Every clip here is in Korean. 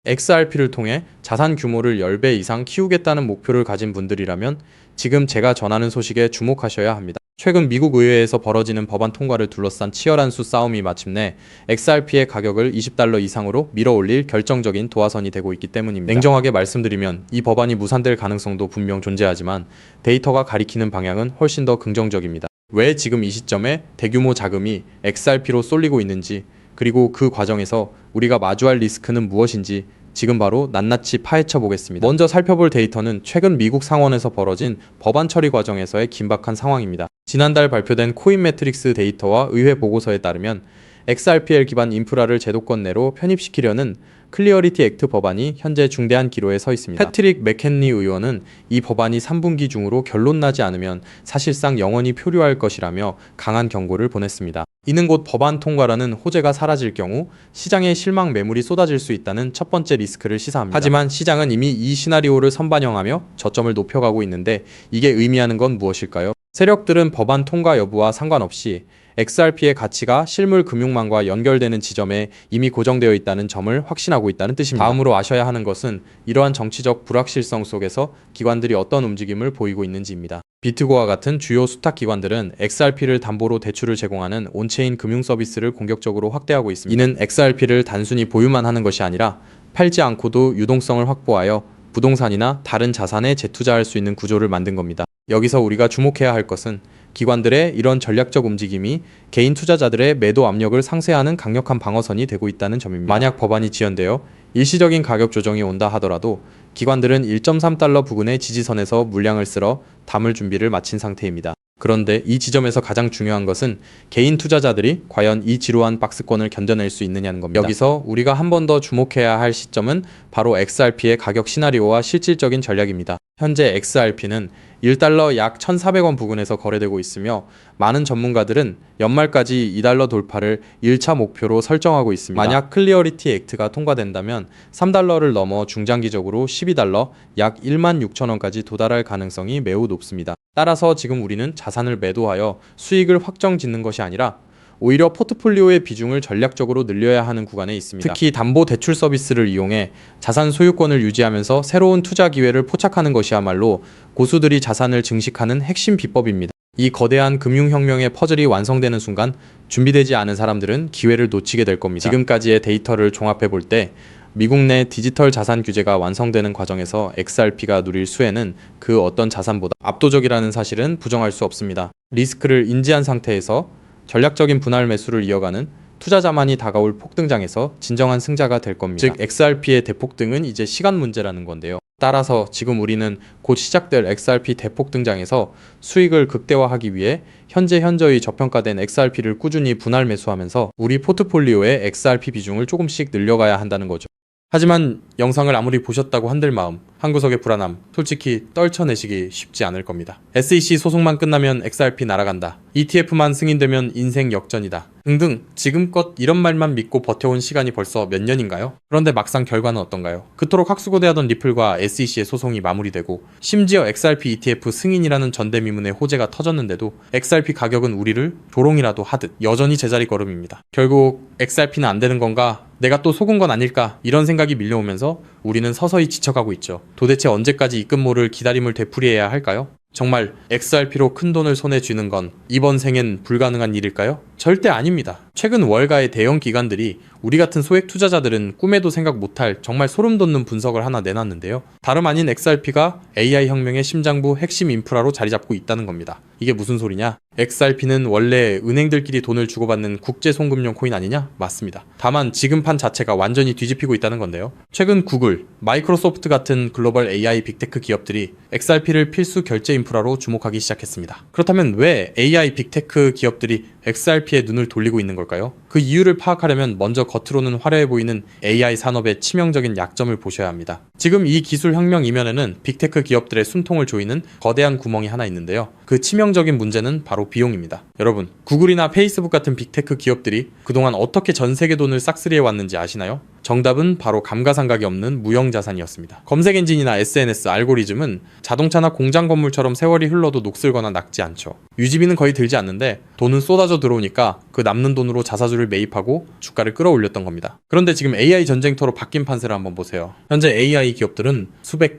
XRP를 통해 자산 규모를 10배 이상 키우겠다는 목표를 가진 분들이라면 지금 제가 전하는 소식에 주목하셔야 합니다. 최근 미국 의회에서 벌어지는 법안 통과를 둘러싼 치열한 수싸움이 마침내 XRP의 가격을 $20 이상으로 밀어올릴 결정적인 도화선이 되고 있기 때문입니다. 냉정하게 말씀드리면 이 법안이 무산될 가능성도 분명 존재하지만 데이터가 가리키는 방향은 훨씬 더 긍정적입니다. 왜 지금 이 시점에 대규모 자금이 XRP로 쏠리고 있는지, 그리고 그 과정에서 우리가 마주할 리스크는 무엇인지 지금 바로 낱낱이 파헤쳐 보겠습니다. 먼저 살펴볼 데이터는 최근 미국 상원에서 벌어진 법안 처리 과정에서의 긴박한 상황입니다. 지난달 발표된 코인 매트릭스 데이터와 의회 보고서에 따르면 XRPL 기반 인프라를 제도권 내로 편입시키려는 클리어리티 액트 법안이 현재 중대한 기로에 서 있습니다. 패트릭 맥켄리 의원은 이 법안이 3분기 중으로 결론 나지 않으면 사실상 영원히 표류할 것이라며 강한 경고를 보냈습니다. 이는 곧 법안 통과라는 호재가 사라질 경우 시장에 실망 매물이 쏟아질 수 있다는 첫 번째 리스크를 시사합니다. 하지만 시장은 이미 이 시나리오를 선반영하며 저점을 높여가고 있는데 이게 의미하는 건 무엇일까요? 세력들은 법안 통과 여부와 상관없이 XRP의 가치가 실물 금융망과 연결되는 지점에 이미 고정되어 있다는 점을 확신하고 있다는 뜻입니다. 다음으로 아셔야 하는 것은 이러한 정치적 불확실성 속에서 기관들이 어떤 움직임을 보이고 있는지입니다. 비트고와 같은 주요 수탁 기관들은 XRP를 담보로 대출을 제공하는 온체인 금융 서비스를 공격적으로 확대하고 있습니다. 이는 XRP를 단순히 보유만 하는 것이 아니라 팔지 않고도 유동성을 확보하여 부동산이나 다른 자산에 재투자할 수 있는 구조를 만든 겁니다. 여기서 우리가 주목해야 할 것은 기관들의 이런 전략적 움직임이 개인 투자자들의 매도 압력을 상쇄하는 강력한 방어선이 되고 있다는 점입니다. 만약 법안이 지연되어 일시적인 가격 조정이 온다 하더라도 기관들은 $1.3 부근의 지지선에서 물량을 쓸어 담을 준비를 마친 상태입니다. 그런데 이 지점에서 가장 중요한 것은 개인 투자자들이 과연 이 지루한 박스권을 견뎌낼 수 있느냐는 겁니다. 여기서 우리가 한 번 더 주목해야 할 시점은 바로 XRP의 가격 시나리오와 실질적인 전략입니다. 현재 XRP는 $1 약 1,400원 부근에서 거래되고 있으며 많은 전문가들은 연말까지 $2 돌파를 1차 목표로 설정하고 있습니다. 만약 클리어리티 액트가 통과된다면 $3를 넘어 중장기적으로 $12, 약 16,000원까지 도달할 가능성이 매우 높습니다. 따라서 지금 우리는 자산을 매도하여 수익을 확정 짓는 것이 아니라 오히려 포트폴리오의 비중을 전략적으로 늘려야 하는 구간에 있습니다. 특히 담보 대출 서비스를 이용해 자산 소유권을 유지하면서 새로운 투자 기회를 포착하는 것이야말로 고수들이 자산을 증식하는 핵심 비법입니다. 이 거대한 금융혁명의 퍼즐이 완성되는 순간 준비되지 않은 사람들은 기회를 놓치게 될 겁니다. 지금까지의 데이터를 종합해 볼 때 미국 내 디지털 자산 규제가 완성되는 과정에서 XRP가 누릴 수혜는 그 어떤 자산보다 압도적이라는 사실은 부정할 수 없습니다. 리스크를 인지한 상태에서 전략적인 분할 매수를 이어가는 투자자만이 다가올 폭등장에서 진정한 승자가 될 겁니다. 즉 XRP의 대폭등은 이제 시간 문제라는 건데요. 따라서 지금 우리는 곧 시작될 XRP 대폭등장에서 수익을 극대화하기 위해 현저히 저평가된 XRP를 꾸준히 분할 매수하면서 우리 포트폴리오의 XRP 비중을 조금씩 늘려가야 한다는 거죠. 하지만 영상을 아무리 보셨다고 한들 마음, 한 구석의 불안함, 솔직히 떨쳐내시기 쉽지 않을 겁니다. SEC 소송만 끝나면 XRP 날아간다. ETF만 승인되면 인생 역전이다. 등등 지금껏 이런 말만 믿고 버텨온 시간이 벌써 몇 년인가요? 그런데 막상 결과는 어떤가요? 그토록 학수고대하던 리플과 SEC의 소송이 마무리되고 심지어 XRP ETF 승인이라는 전대미문의 호재가 터졌는데도 XRP 가격은 우리를 조롱이라도 하듯 여전히 제자리 걸음입니다. 결국 XRP는 안 되는 건가? 내가 또 속은 건 아닐까? 이런 생각이 밀려오면서 우리는 서서히 지쳐가고 있죠. 도대체 언제까지 입금모를 기다림을 되풀이해야 할까요? 정말 XRP로 큰 돈을 손에 쥐는 건 이번 생엔 불가능한 일일까요? 절대 아닙니다. 최근 월가의 대형 기관들이 우리 같은 소액 투자자들은 꿈에도 생각 못할 정말 소름 돋는 분석을 하나 내놨는데요. 다름 아닌 XRP가 AI 혁명의 심장부 핵심 인프라로 자리 잡고 있다는 겁니다. 이게 무슨 소리냐? XRP는 원래 은행들끼리 돈을 주고받는 국제 송금용 코인 아니냐? 맞습니다. 다만 지금 판 자체가 완전히 뒤집히고 있다는 건데요. 최근 구글, 마이크로소프트 같은 글로벌 AI 빅테크 기업들이 XRP를 필수 결제 인프라로 주목하기 시작했습니다. 그렇다면 왜 AI 빅테크 기업들이 XRP에 눈을 돌리고 있는 걸까요? 그 이유를 파악하려면 먼저 겉으로는 화려해 보이는 AI 산업의 치명적인 약점을 보셔야 합니다. 지금 이 기술 혁명 이면에는 빅테크 기업들의 숨통을 조이는 거대한 구멍이 하나 있는데요. 그 치명적인 문제는 바로 비용입니다. 여러분, 구글이나 페이스북 같은 빅테크 기업들이 그동안 어떻게 전 세계 돈을 싹쓸이해 왔는지 아시나요? 정답은 바로 감가상각이 없는 무형자산이었습니다. 검색 엔진이나 SNS, 알고리즘은 자동차나 공장 건물처럼 세월이 흘러도 녹슬거나 낡지 않죠. 유지비는 거의 들지 않는데 돈은 쏟아져 쏟아져 들어오니까 그 남는 돈으로 자사주를 매입하고 주가를 끌어올렸던 겁니다. 그런데 지금 AI 전쟁터로 바뀐 판세를 한번 보세요. 현재 AI 기업들은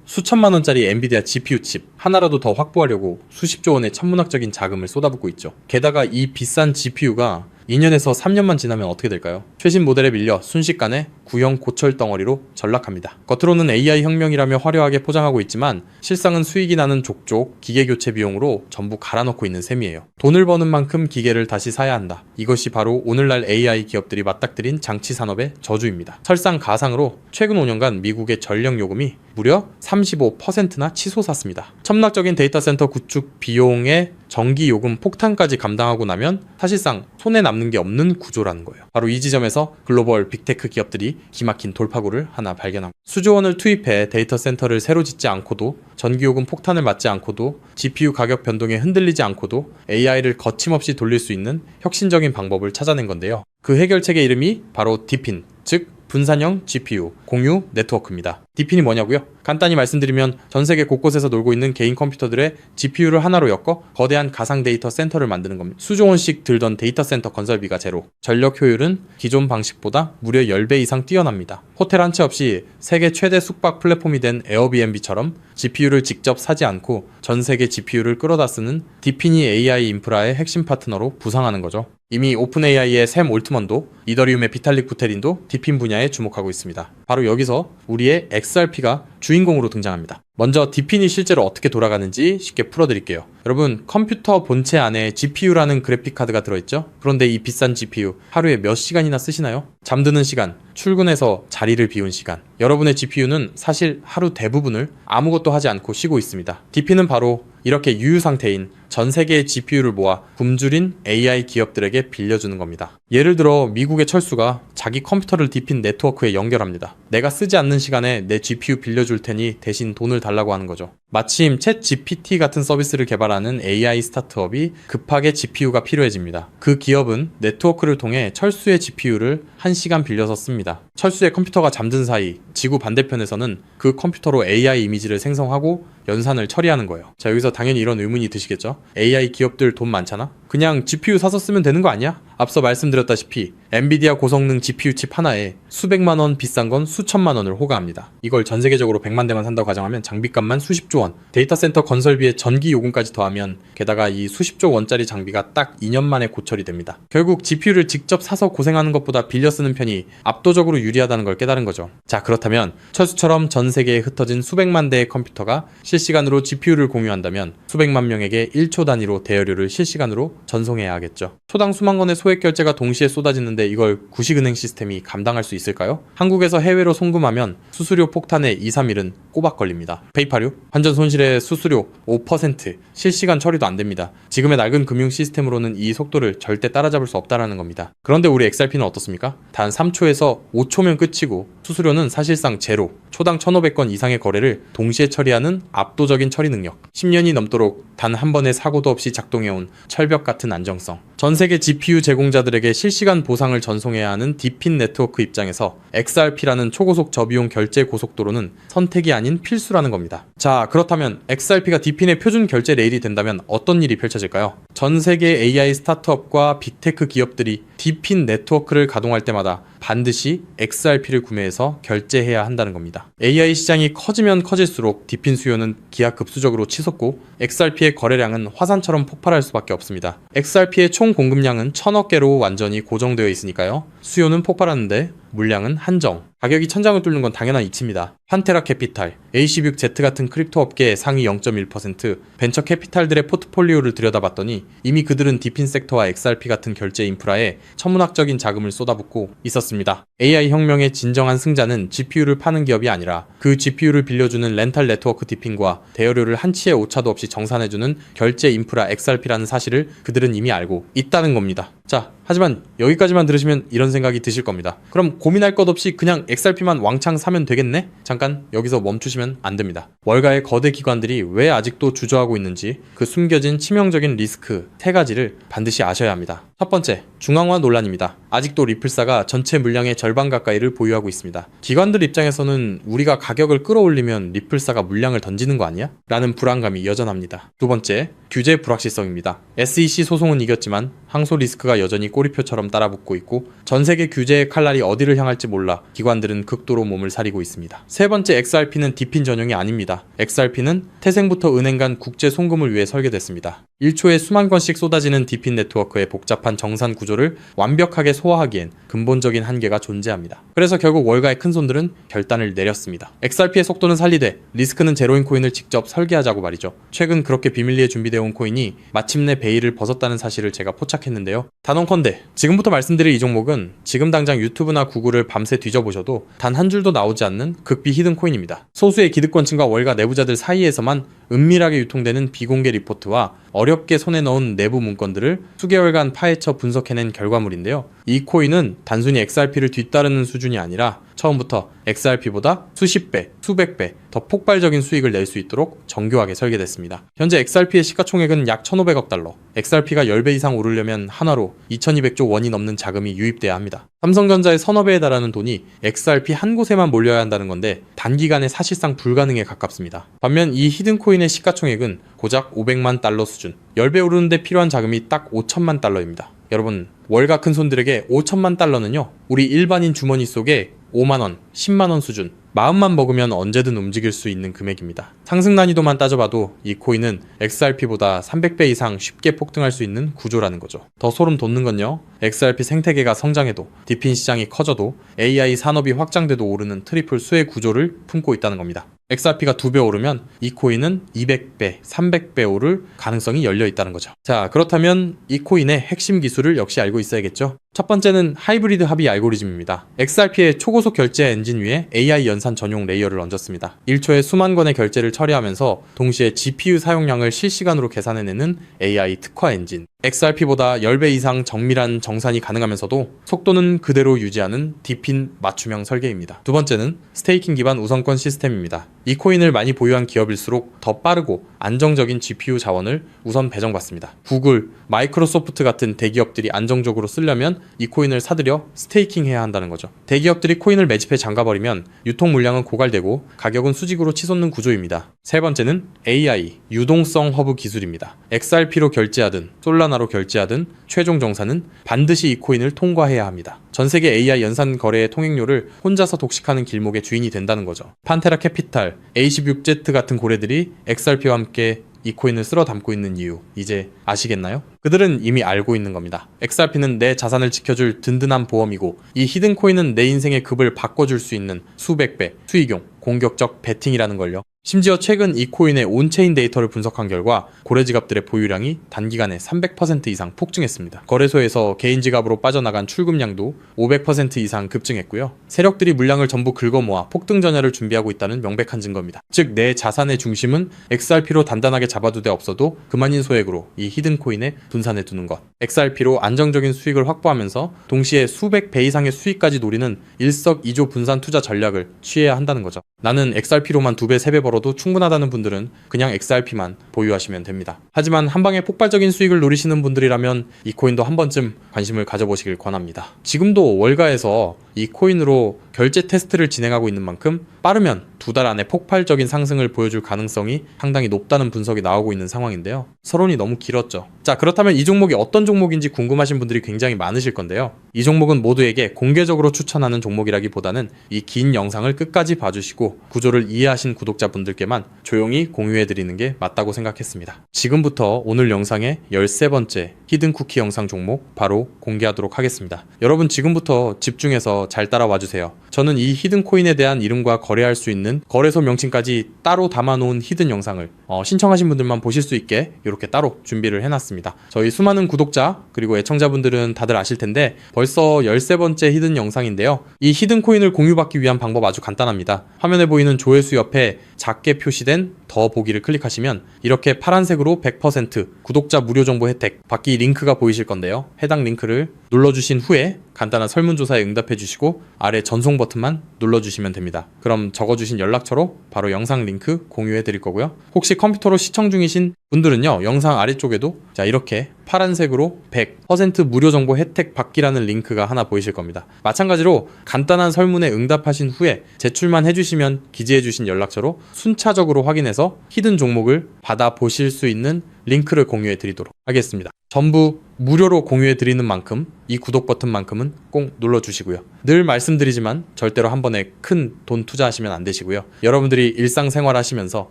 수천만 원짜리 엔비디아 GPU 칩 하나라도 더 확보하려고 수십조 원의 천문학적인 자금을 쏟아붓고 있죠. 게다가 이 비싼 GPU가 2년에서 3년만 지나면 어떻게 될까요? 최신 모델에 밀려 순식간에 구형 고철 덩어리로 전락합니다. 겉으로는 AI 혁명이라며 화려하게 포장하고 있지만 실상은 수익이 나는 족족 기계 교체 비용으로 전부 갈아넣고 있는 셈이에요. 돈을 버는 만큼 기계를 다시 사야 한다. 이것이 바로 오늘날 AI 기업들이 맞닥뜨린 장치 산업의 저주입니다. 설상가상으로 최근 5년간 미국의 전력 요금이 무려 35%나 치솟았습니다. 천문학적인 데이터 센터 구축 비용의 전기 요금 폭탄까지 감당하고 나면 사실상 손에 남는 게 없는 구조라는 거예요. 바로 이 지점에서 글로벌 빅테크 기업들이 기막힌 돌파구를 하나 발견합니다. 수조 원을 투입해 데이터 센터를 새로 짓지 않고도 전기 요금 폭탄을 맞지 않고도 GPU 가격 변동에 흔들리지 않고도 AI를 거침없이 돌릴 수 있는 혁신적인 방법을 찾아낸 건데요. 그 해결책의 이름이 바로 디핀, 즉 분산형 GPU 공유 네트워크입니다. 디핀이 뭐냐고요? 간단히 말씀드리면 전 세계 곳곳에서 놀고 있는 개인 컴퓨터들의 GPU를 하나로 엮어 거대한 가상 데이터 센터를 만드는 겁니다. 수조 원씩 들던 데이터 센터 건설비가 제로, 전력 효율은 기존 방식보다 무려 10배 이상 뛰어납니다. 호텔 한 채 없이 세계 최대 숙박 플랫폼이 된 에어비앤비처럼 GPU를 직접 사지 않고 전 세계 GPU를 끌어다 쓰는 디핀이 AI 인프라의 핵심 파트너로 부상하는 거죠. 이미 오픈AI의 샘 올트먼도 이더리움의 비탈릭 부테린도 디핀 분야에 주목하고 있습니다. 바로 여기서 우리의 XRP가 주인공으로 등장합니다. 먼저 디핀이 실제로 어떻게 돌아가는지 쉽게 풀어드릴게요. 여러분, 컴퓨터 본체 안에 GPU라는 그래픽카드가 들어있죠? 그런데 이 비싼 GPU 하루에 몇 시간이나 쓰시나요? 잠드는 시간, 출근해서 자리를 비운 시간. 여러분의 GPU는 사실 하루 대부분을 아무것도 하지 않고 쉬고 있습니다. 디핀은 바로 이렇게 유유 상태인 전 세계의 GPU를 모아 굶주린 AI 기업들에게 빌려주는 겁니다. 예를 들어 미국의 철수가 자기 컴퓨터를 디핀 네트워크에 연결합니다. 내가 쓰지 않는 시간에 내 GPU 빌려줄 테니 대신 돈을 달라고 하는 거죠. 마침 챗 GPT 같은 서비스를 개발하는 AI 스타트업이 급하게 GPU가 필요해집니다. 그 기업은 네트워크를 통해 철수의 GPU를 1시간 빌려서 씁니다. 철수의 컴퓨터가 잠든 사이 지구 반대편에서는 그 컴퓨터로 AI 이미지를 생성하고 연산을 처리하는 거예요. 자, 여기서 당연히 이런 의문이 드시겠죠? AI 기업들 돈 많잖아? 그냥 GPU 사서 쓰면 되는 거 아니야? 앞서 말씀드렸다시피 엔비디아 고성능 GPU 칩 하나에 수백만 원, 비싼 건 수천만 원을 호가합니다. 이걸 전 세계적으로 100만 대만 산다고 가정하면 장비값만 수십조 원, 데이터 센터 건설비에 전기 요금까지 더하면 게다가 이 수십조 원짜리 장비가 딱 2년 만에 고철이 됩니다. 결국 GPU를 직접 사서 고생하는 것보다 빌려 쓰는 편이 압도적으로 유리하다는 걸 깨달은 거죠. 자, 그렇다면 철수처럼 전 세계에 흩어진 수백만 대의 컴퓨터가 실시간으로 GPU를 공유한다면 수백만 명에게 1초 단위로 대여료를 실시간으로 전송해야 하겠죠. 초당 수만 건의 소액 결제가 동시에 쏟아지는데 이걸 구식은행 시스템이 감당할 수 있을까요? 한국에서 해외로 송금하면 수수료 폭탄에 2, 3일은 꼬박 걸립니다. 페이팔류? 환전 손실의 수수료 5%, 실시간 처리도 안 됩니다. 지금의 낡은 금융 시스템으로는 이 속도를 절대 따라잡을 수 없다는 겁니다. 그런데 우리 XRP는 어떻습니까? 단 3초에서 5초면 끝이고 수수료는 사실상 제로, 초당 1,500건 이상의 거래를 동시에 처리하는 압도적인 처리 능력, 10년이 넘도록 단 한 번의 사고도 없이 작동해온 철벽 같은 안정성, 전 세계 GPU 제공자들에게 실시간 보상을 전송해야 하는 디핀 네트워크 입장에서 XRP라는 초고속 저비용 결제 고속도로는 선택이 아닌 필수라는 겁니다. 자, 그렇다면 XRP가 디핀의 표준 결제 레일이 된다면 어떤 일이 펼쳐질까요? 전 세계 AI 스타트업과 빅테크 기업들이 디핀 네트워크를 가동할 때마다 반드시 XRP를 구매해서 결제해야 한다는 겁니다. AI 시장이 커지면 커질수록 디핀 수요는 기하급수적으로 치솟고 XRP의 거래량은 화산처럼 폭발할 수밖에 없습니다. XRP의 총 공급량은 1000억 개로 완전히 고정되어 있으니까요. 수요는 폭발하는데 물량은 한정. 가격이 천장을 뚫는 건 당연한 이치입니다. 판테라 캐피탈, A16Z 같은 크립토 업계의 상위 0.1%, 벤처 캐피탈들의 포트폴리오를 들여다봤더니 이미 그들은 디핀 섹터와 XRP 같은 결제 인프라에 천문학적인 자금을 쏟아붓고 있었습니다. AI 혁명의 진정한 승자는 GPU를 파는 기업이 아니라 그 GPU를 빌려주는 렌탈 네트워크 디핀과 대여료를 한치의 오차도 없이 정산해주는 결제 인프라 XRP라는 사실을 그들은 이미 알고 있다는 겁니다. 자, 하지만 여기까지만 들으시면 이런 생각이 드실 겁니다. 그럼 고민할 것 없이 그냥 XRP만 왕창 사면 되겠네? 잠깐 여기서 멈추시면 안 됩니다. 월가의 거대 기관들이 왜 아직도 주저하고 있는지 그 숨겨진 치명적인 리스크 3가지를 반드시 아셔야 합니다. 첫 번째, 중앙화 논란입니다. 아직도 리플사가 전체 물량의 절반 가까이를 보유하고 있습니다. 기관들 입장에서는 우리가 가격을 끌어올리면 리플사가 물량을 던지는 거 아니야? 라는 불안감이 여전합니다. 두 번째, 규제 불확실성입니다. SEC 소송은 이겼지만 항소 리스크가 여전히 꼬리표처럼 따라붙고 있고 전 세계 규제의 칼날이 어디를 향할지 몰라 기관들은 극도로 몸을 사리고 있습니다. 세 번째, XRP는 디핀 전용이 아닙니다. XRP는 태생부터 은행 간 국제 송금을 위해 설계됐습니다. 1초에 수만 건씩 쏟아지는 디핀 네트워크의 복잡한 정산 구조를 완벽하게 소화하기엔 근본적인 한계가 존재합니다. 그래서 결국 월가의 큰손들은 결단을 내렸습니다. XRP의 속도는 살리되 리스크는 제로인 코인을 직접 설계하자고 말이죠. 최근 그렇게 비밀리에 준비되어 온 코인이 마침내 베일을 벗었다는 사실을 제가 포착했는데요. 단언컨대 지금부터 말씀드릴 이 종목은 지금 당장 유튜브나 구글을 밤새 뒤져보셔도 단 한 줄도 나오지 않는 극비 히든 코인입니다. 소수의 기득권층과 월가 내부자들 사이에서만 은밀하게 유통되는 비공개 리포트와 어렵게 손에 넣은 내부 문건들을 수개월간 파헤쳐 분석해낸 결과물인데요. 이 코인은 단순히 XRP를 뒤따르는 수준이 아니라 처음부터 XRP보다 수십 배, 수백 배 더 폭발적인 수익을 낼 수 있도록 정교하게 설계됐습니다. 현재 XRP의 시가총액은 약 1,500억 달러, XRP가 10배 이상 오르려면 한화로 2,200조 원이 넘는 자금이 유입돼야 합니다. 삼성전자의 서너 배에 달하는 돈이 XRP 한 곳에만 몰려야 한다는 건데 단기간에 사실상 불가능에 가깝습니다. 반면 이 히든 코인의 시가총액은 고작 500만 달러 수준, 10배 오르는데 필요한 자금이 딱 5천만 달러입니다. 여러분, 월가 큰손들에게 5천만 달러는요, 우리 일반인 주머니 속에 5만원, 10만원 수준, 마음만 먹으면 언제든 움직일 수 있는 금액입니다. 상승 난이도만 따져봐도 이 코인은 XRP보다 300배 이상 쉽게 폭등할 수 있는 구조라는 거죠. 더 소름 돋는 건요, XRP 생태계가 성장해도, 디핀 시장이 커져도, AI 산업이 확장돼도 오르는 트리플 수의 구조를 품고 있다는 겁니다. XRP가 2배 오르면 이 코인은 200배, 300배 오를 가능성이 열려 있다는 거죠. 자, 그렇다면 이 코인의 핵심 기술을 역시 알고 있어야겠죠? 첫 번째는 하이브리드 합의 알고리즘입니다. XRP의 초고속 결제 엔진 위에 AI 연산 전용 레이어를 얹었습니다. 1초에 수만 건의 결제를 처리하면서 동시에 GPU 사용량을 실시간으로 계산해내는 AI 특화 엔진. XRP보다 10배 이상 정밀한 정산이 가능하면서도 속도는 그대로 유지하는 디핀 맞춤형 설계입니다. 두 번째는 스테이킹 기반 우선권 시스템입니다. 이 코인을 많이 보유한 기업일수록 더 빠르고 안정적인 GPU 자원을 우선 배정받습니다. 구글, 마이크로소프트 같은 대기업들이 안정적으로 쓰려면 이 코인을 사들여 스테이킹해야 한다는 거죠. 대기업들이 코인을 매집해 잠가버리면 유통 물량은 고갈되고 가격은 수직으로 치솟는 구조입니다. 세 번째는 AI, 유동성 허브 기술입니다. XRP로 결제하든 솔라나로 결제하든 최종 정산은 반드시 이 코인을 통과해야 합니다. 전 세계 AI 연산 거래의 통행료를 혼자서 독식하는 길목의 주인이 된다는 거죠. 판테라 캐피탈, A16Z 같은 고래들이 XRP와 함께 이 코인을 쓸어 담고 있는 이유, 이제 아시겠나요? 그들은 이미 알고 있는 겁니다. XRP는 내 자산을 지켜줄 든든한 보험이고 이 히든 코인은 내 인생의 급을 바꿔줄 수 있는 수백 배, 수익용, 공격적 베팅이라는 걸요. 심지어 최근 이 코인의 온체인 데이터를 분석한 결과 고래 지갑들의 보유량이 단기간에 300% 이상 폭증했습니다. 거래소에서 개인 지갑으로 빠져나간 출금량도 500% 이상 급증했고요. 세력들이 물량을 전부 긁어모아 폭등 전야를 준비하고 있다는 명백한 증거입니다. 즉, 내 자산의 중심은 XRP로 단단하게 잡아두되 없어도 그만인 소액으로 이 히든 코인에 분산해 두는 것. XRP로 안정적인 수익을 확보하면서 동시에 수백 배 이상의 수익까지 노리는 일석이조 분산 투자 전략을 취해야 한다는 거죠. 나는 XRP로만 2배, 3배 벌어도 충분하다는 분들은 그냥 XRP만 보유하시면 됩니다. 하지만 한방에 폭발적인 수익을 노리시는 분들이라면 이 코인도 한 번쯤 관심을 가져보시길 권합니다. 지금도 월가에서 이 코인으로 결제 테스트를 진행하고 있는 만큼 빠르면 2달 안에 폭발적인 상승을 보여줄 가능성이 상당히 높다는 분석이 나오고 있는 상황인데요. 서론이 너무 길었죠. 자, 그렇다면 이 종목이 어떤 종목인지 궁금하신 분들이 굉장히 많으실 건데요. 이 종목은 모두에게 공개적으로 추천하는 종목이라기보다는 이 긴 영상을 끝까지 봐주시고 구조를 이해하신 구독자분들께만 조용히 공유해드리는 게 맞다고 생각했습니다. 지금부터 오늘 영상의 13번째 히든 쿠키 영상 종목 바로 공개하도록 하겠습니다. 여러분, 지금부터 집중해서 잘 따라와 주세요. 저는 이 히든 코인에 대한 이름과 거래할 수 있는 거래소 명칭까지 따로 담아놓은 히든 영상을 신청하신 분들만 보실 수 있게 이렇게 따로 준비를 해놨습니다. 저희 수많은 구독자 그리고 애청자분들은 다들 아실 텐데 벌써 13번째 히든 영상인데요. 이 히든 코인을 공유받기 위한 방법 아주 간단합니다. 화면에 보이는 조회수 옆에 작게 표시된 더 보기를 클릭하시면 이렇게 파란색으로 100% 구독자 무료 정보 혜택 받기 링크가 보이실 건데요. 해당 링크를 눌러주신 후에 간단한 설문조사에 응답해 주시고 아래 전송 버튼만 눌러주시면 됩니다. 그럼 적어주신 연락처로 바로 영상 링크 공유해 드릴 거고요. 혹시 컴퓨터로 시청 중이신 분들은요, 영상 아래쪽에도 자 이렇게 파란색으로 100% 무료 정보 혜택 받기라는 링크가 하나 보이실 겁니다. 마찬가지로 간단한 설문에 응답하신 후에 제출만 해주시면 기재해주신 연락처로 순차적으로 확인해서 히든 종목을 받아보실 수 있는 링크를 공유해 드리도록 하겠습니다. 전부 무료로 공유해 드리는 만큼 이 구독 버튼만큼은 꼭 눌러주시고요. 늘 말씀드리지만 절대로 한 번에 큰 돈 투자하시면 안 되시고요. 여러분들이 일상생활 하시면서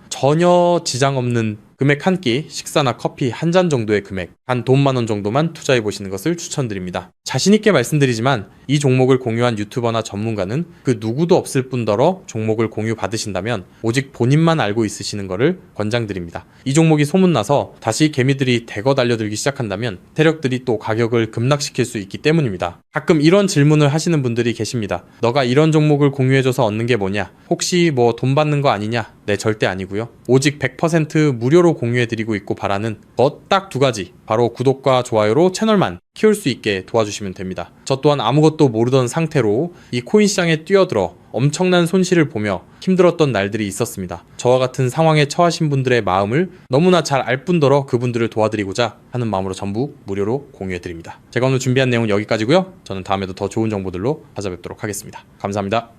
전혀 지장 없는 금액 한 끼, 식사나 커피 한 잔 정도의 금액, 한 돈 10,000원 정도만 투자해 보시는 것을 추천드립니다. 자신있게 말씀드리지만 이 종목을 공유한 유튜버나 전문가는 그 누구도 없을 뿐더러 종목을 공유 받으신다면 오직 본인만 알고 있으시는 것을 권장드립니다. 이 종목이 소문나서 다시 개미들이 대거 달려들기 시작한다면 세력들이 또 가격을 급락시킬 수 있기 때문입니다. 가끔 이런 질문을 하시는 분들이 계십니다. 너가 이런 종목을 공유해줘서 얻는 게 뭐냐? 혹시 뭐 돈 받는 거 아니냐? 네, 절대 아니고요. 오직 100% 무료로 공유해드리고 있고 바라는 것 딱 두 가지. 바로 구독과 좋아요로 채널만 키울 수 있게 도와주시면 됩니다. 저 또한 아무것도 모르던 상태로 이 코인 시장에 뛰어들어 엄청난 손실을 보며 힘들었던 날들이 있었습니다. 저와 같은 상황에 처하신 분들의 마음을 너무나 잘 알 뿐더러 그분들을 도와드리고자 하는 마음으로 전부 무료로 공유해드립니다. 제가 오늘 준비한 내용은 여기까지고요. 저는 다음에도 더 좋은 정보들로 찾아뵙도록 하겠습니다. 감사합니다.